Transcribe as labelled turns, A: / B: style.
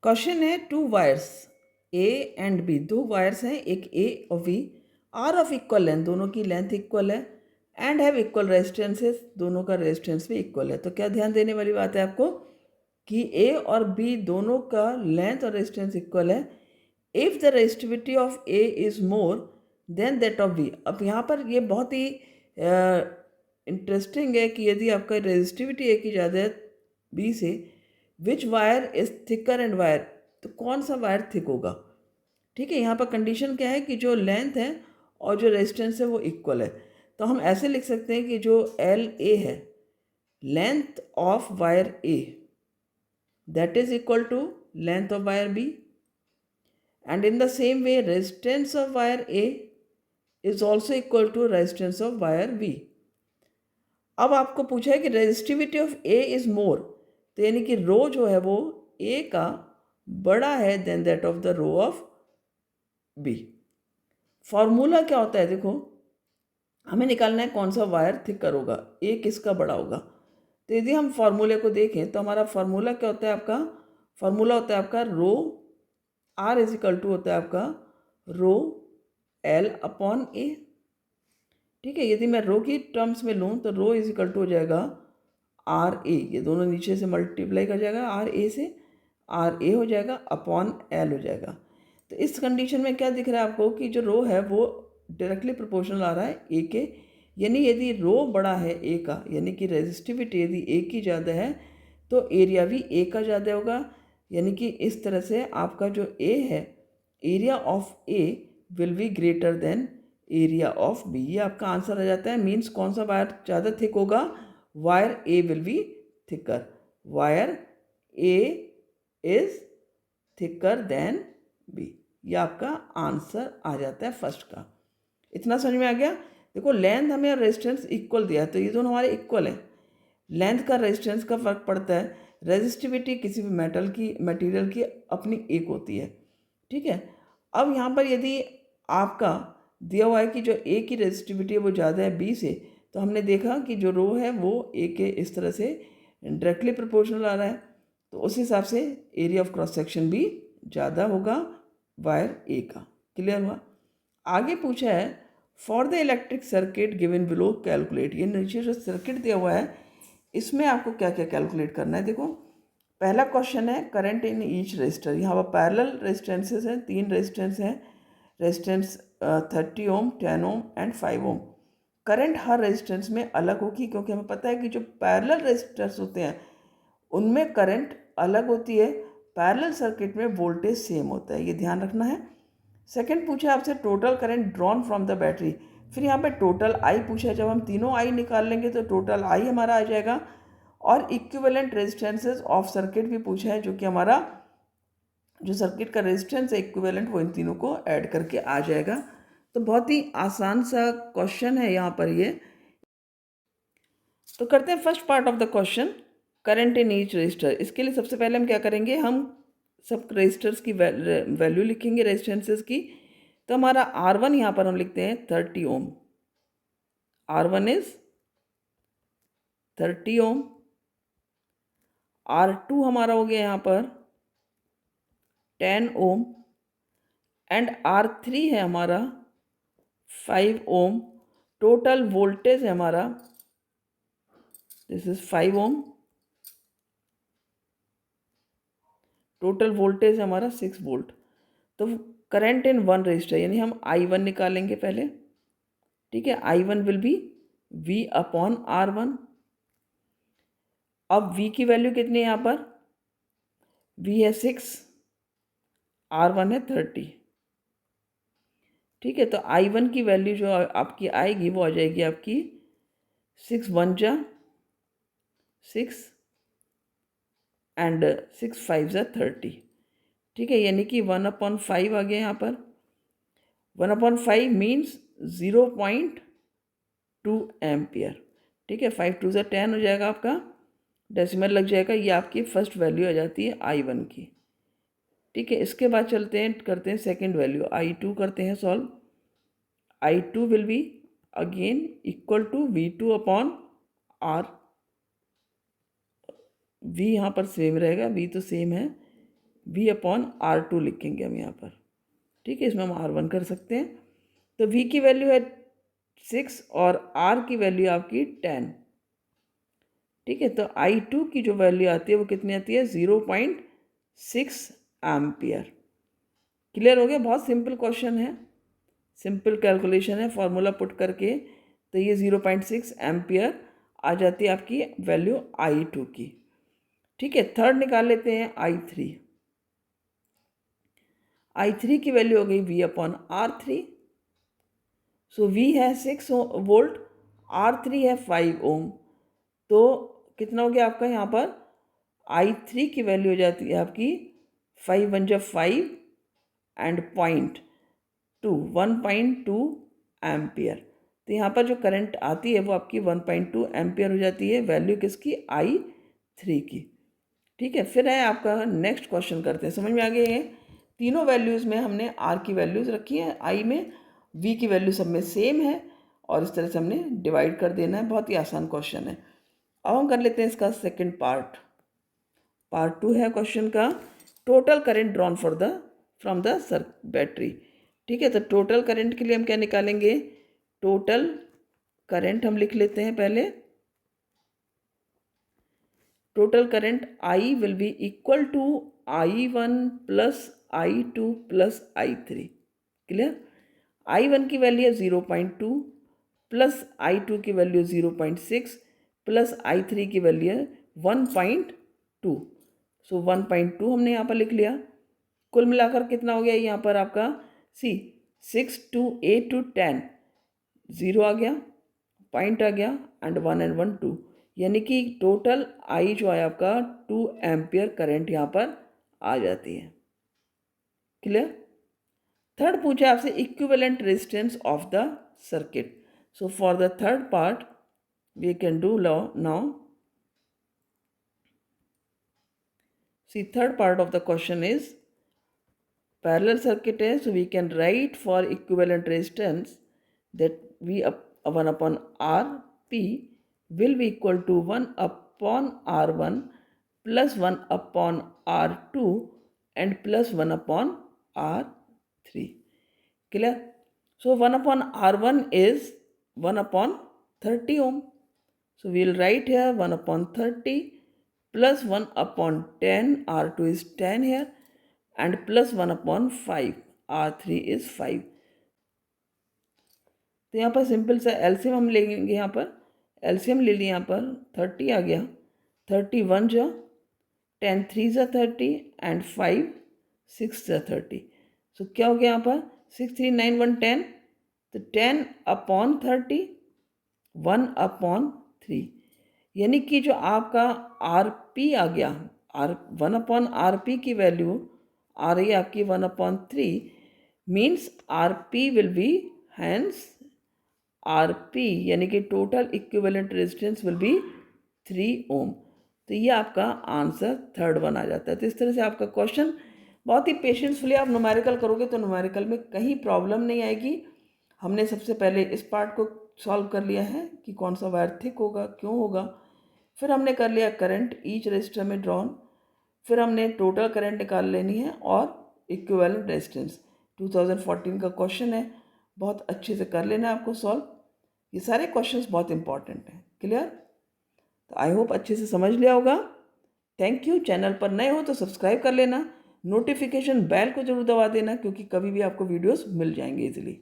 A: Question है two wires A and B, दो wires हैं, एक ए और B, are of equal length, दोनों की लेंथ इक्वल है, एंड हैव इक्वल रेजिस्टेंसेस, दोनों का रेजिस्टेंस भी इक्वल है। तो क्या ध्यान देने वाली बात है आपको कि ए और बी दोनों का लेंथ और रेजिस्टेंस इक्वल है। If the resistivity of A is more than that of B. अब यहाँ पर ये बहुत ही इंटरेस्टिंग है कि यदि आपका रेजिस्टिविटी ए की ज़्यादा है बी से, which wire is thicker and wire, तो कौन सा वायर थिक होगा। ठीक है, यहाँ पर कंडीशन क्या है कि जो लेंथ है और जो रेजिस्टेंस है वो इक्वल है। तो हम ऐसे लिख सकते हैं कि जो एल ए है, length of wire A that is equal to length of wire B, and in the same way resistance of wire A is also equal to resistance of wire B. अब आपको पूछा है कि resistivity of A is more, तो यानी कि रो जो है वो ए का बड़ा है then that of the rho of B. Formula क्या होता है, देखो हमें निकालना है कौन सा वायर थिकर होगा, ए किसका बड़ा होगा। तो यदि हम फॉर्मूले को देखें तो हमारा फॉर्मूला क्या होता है, आपका फॉर्मूला होता है आपका रो आर इज इक्वल टू होता है आपका रो एल अपॉन ए। ठीक है, यदि मैं रो की टर्म्स में लूँ तो रो इज इक्वल टू हो जाएगा आर ए, ये दोनों नीचे से मल्टीप्लाई कर जाएगा आर ए से, आर ए हो जाएगा अपॉन एल हो जाएगा। तो इस कंडीशन में क्या दिख रहा है आपको कि जो रो है वो डायरेक्टली प्रोपोर्शनल आ रहा है ए के, यानी यदि रो बड़ा है ए का, यानी कि रेजिस्टिविटी यदि ए की ज़्यादा है तो एरिया भी ए का ज़्यादा होगा। यानी कि इस तरह से आपका जो ए है, area of A will be greater than area of B. ये आपका आंसर आ जाता है। मीन्स कौन सा वायर ज़्यादा थिक होगा, wire A will be thicker, wire A is thicker than B. ये आपका आंसर आ जाता है फर्स्ट का। इतना समझ में आ गया। देखो लेंथ हमें और रेजिस्टेंस इक्वल दिया है, तो ये दोनों हमारे इक्वल है। लेंथ का रेजिस्टेंस का फ़र्क पड़ता है, रेजिस्टिविटी किसी भी मटेरियल की अपनी एक होती है। ठीक है, अब यहाँ पर यदि आपका दिया हुआ है कि जो ए की रेजिस्टिविटी है वो ज़्यादा है बी से, तो हमने देखा कि जो रो है वो ए के इस तरह से डायरेक्टली प्रोपोर्शनल आ रहा है, तो उस हिसाब से एरिया ऑफ क्रॉस सेक्शन भी ज़्यादा होगा वायर ए का। क्लियर हुआ। आगे पूछा है for the electric circuit given below calculate. ये नीचे जो सर्किट दिया हुआ है इसमें आपको क्या क्या कैलकुलेट करना है। देखो पहला क्वेश्चन है करंट इन ईच रेजिस्टर। यहाँ पर पैरेलल रेजिस्टेंसेस हैं, 3 रेजिस्टेंस हैं, resistance 30 ohm, 10 ohm and 5 ohm. Current हर रेजिस्टेंस में अलग होगी, क्योंकि हमें पता है कि जो पैरेलल रेजिस्टर्स होते हैं उनमें करंट अलग होती है, पैरेलल सर्किट में वोल्टेज सेम होता है, ये ध्यान रखना है। सेकंड पूछा आपसे total current drawn from the battery. फिर यहाँ पे टोटल आई पूछा है, जब हम तीनों आई निकाल लेंगे तो टोटल आई हमारा आ जाएगा। और इक्विवेलेंट रेजिस्टेंसेस ऑफ सर्किट भी पूछा है, जो कि हमारा जो सर्किट का रेजिस्टेंस है इक्विवेलेंट वो इन तीनों को ऐड करके आ जाएगा। तो बहुत ही आसान सा क्वेश्चन है यहाँ पर ये। तो करते हैं first part of the question, current in each resistor. इसके लिए सबसे पहले हम क्या करेंगे, हम सब रजिस्टर्स की वैल्यू लिखेंगे रेजिस्टेंसेस की। तो हमारा R1 यहाँ पर हम लिखते हैं 30 ओम, R1 इज 30 ओम। R2 हमारा हो गया यहाँ पर 10 ओम, एंड R3 है हमारा 5 ओम। टोटल वोल्टेज है हमारा, this is 5 ohm, total voltage है हमारा 6 वोल्ट। तो करंट इन वन रजिस्टर, यानी हम I1 निकालेंगे पहले। ठीक है, I1 will be V upon R1। अब V की वैल्यू कितनी है यहाँ पर, V है 6, R1 है 30। ठीक है, तो I1 की वैल्यू जो आपकी आएगी वो आ जाएगी आपकी 6 1 जा 6 एंड 6 5 जा 30। ठीक है, यानी कि 1/5 आ गया यहाँ पर। 1/5 मीन्स 0.2 एम्पियर। ठीक है, 5 2 जा 10 हो जाएगा आपका, डेसिमल लग जाएगा। ये आपकी फर्स्ट वैल्यू आ जाती है I1 की। ठीक है, इसके बाद चलते हैं करते हैं सेकंड वैल्यू I2 करते हैं solve. I2 will be again equal to V2 upon R। V यहाँ पर सेम रहेगा, V तो सेम है, V अपॉन R2 लिखेंगे हम यहाँ पर, ठीक है। इसमें हम R1 कर सकते हैं। तो V की वैल्यू है 6 और R की वैल्यू आपकी 10, ठीक है। तो I2 की जो वैल्यू आती है वो कितनी आती है, 0.6 एम्पियर। क्लियर हो गया? बहुत सिंपल क्वेश्चन है, सिंपल कैलकुलेशन है, फॉर्मूला पुट करके तो ये 0.6 एम्पियर आ जाती है आपकी वैल्यू I2 की, ठीक है। थर्ड निकाल लेते हैं I3। I3 की वैल्यू हो गई V अपॉन R3। सो V है 6 वोल्ट, R3 है 5 ओम। तो कितना हो गया आपका यहाँ पर, I3 की वैल्यू हो जाती है आपकी 5 वन जा 5 एंड 1.2 एम्पियर। तो यहाँ पर जो करंट आती है वो आपकी 1.2 एम्पियर हो जाती है, वैल्यू किसकी, I3 की, ठीक है। फिर है आपका नेक्स्ट क्वेश्चन करते हैं। समझ में आ गया? ये तीनों वैल्यूज़ में हमने R की वैल्यूज़ रखी है, I में V की वैल्यू सब में सेम है और इस तरह से हमने डिवाइड कर देना है। बहुत ही आसान क्वेश्चन है। अब हम कर लेते हैं इसका सेकंड पार्ट। पार्ट 2 है क्वेश्चन का, total current drawn from the battery, ठीक है। तो टोटल करंट के लिए हम क्या निकालेंगे, टोटल करंट हम लिख लेते हैं पहले। Total current I will be equal to I1 plus I2 plus I3। Clear? I1 की वैल्यू है 0.2 प्लस I2 की वैल्यू 0.6 प्लस I3 की वैल्यू है 1.2। सो 1.2 हमने यहाँ पर लिख लिया। कुल मिलाकर कितना हो गया यहाँ पर आपका, सी 6 to 8 to 10, 0 आ गया, पॉइंट आ गया एंड 1 एंड 1 2, यानी कि टोटल I जो है आपका 2 एम्पियर करंट यहाँ पर आ जाती है। क्लियर? थर्ड पूछा आपसे equivalent resistance of the circuit. So for the third part we can do now. See, third part of the question is parallel circuit है, so we can write for equivalent resistance that V 1 upon Rp will be equal to 1 upon R1 plus 1 upon R2 and plus 1 upon R3. Clear? So 1 upon R1 is 1 upon 30 ohm. So we will write here 1 upon 30 plus 1 upon 10, R2 is 10 here, and plus 1 upon 5, R3 is 5. तो यहाँ पर simple सा LCM हम लेंगे, यहाँ पर LCM ले लिया, यहाँ पर 30 आ गया, 31 जा 10 3 जा 30 एंड 5 6 जा 30। सो क्या हो गया यहाँ पर 6 3 9 1 10, तो 10 अपॉन 30 1 अपॉन 3, यानी कि जो आपका Rp आ गया, R 1 अपॉन Rp की वैल्यू आ रही है आपकी 1 upon 3, means Rp will be hence Rp यानी कि total equivalent resistance will be 3 ohm. तो ये आपका आंसर थर्ड वन आ जाता है। तो इस तरह से आपका क्वेश्चन बहुत ही पेशेंसफुली आप न्यूमेरिकल करोगे तो न्यूमेरिकल में कहीं प्रॉब्लम नहीं आएगी। हमने सबसे पहले इस पार्ट को सॉल्व कर लिया है कि कौन सा वायर थिक होगा, क्यों होगा। फिर हमने कर लिया करंट ईच रेजिस्टर में ड्रॉन। फिर हमने टोटल करंट निकाल लेनी है और इक्विवेलेंट रेजिस्टेंस। 2014 का क्वेश्चन है, बहुत अच्छे से कर लेना है आपको सॉल्व। ये सारे क्वेश्चंस बहुत इंपॉर्टेंट हैं। क्लियर? तो आई होप अच्छे से समझ लिया होगा। Thank you. चैनल पर नए हो तो सब्सक्राइब कर लेना, नोटिफिकेशन बेल को जरूर दबा देना, क्योंकि कभी भी आपको वीडियोस मिल जाएंगे इजीली।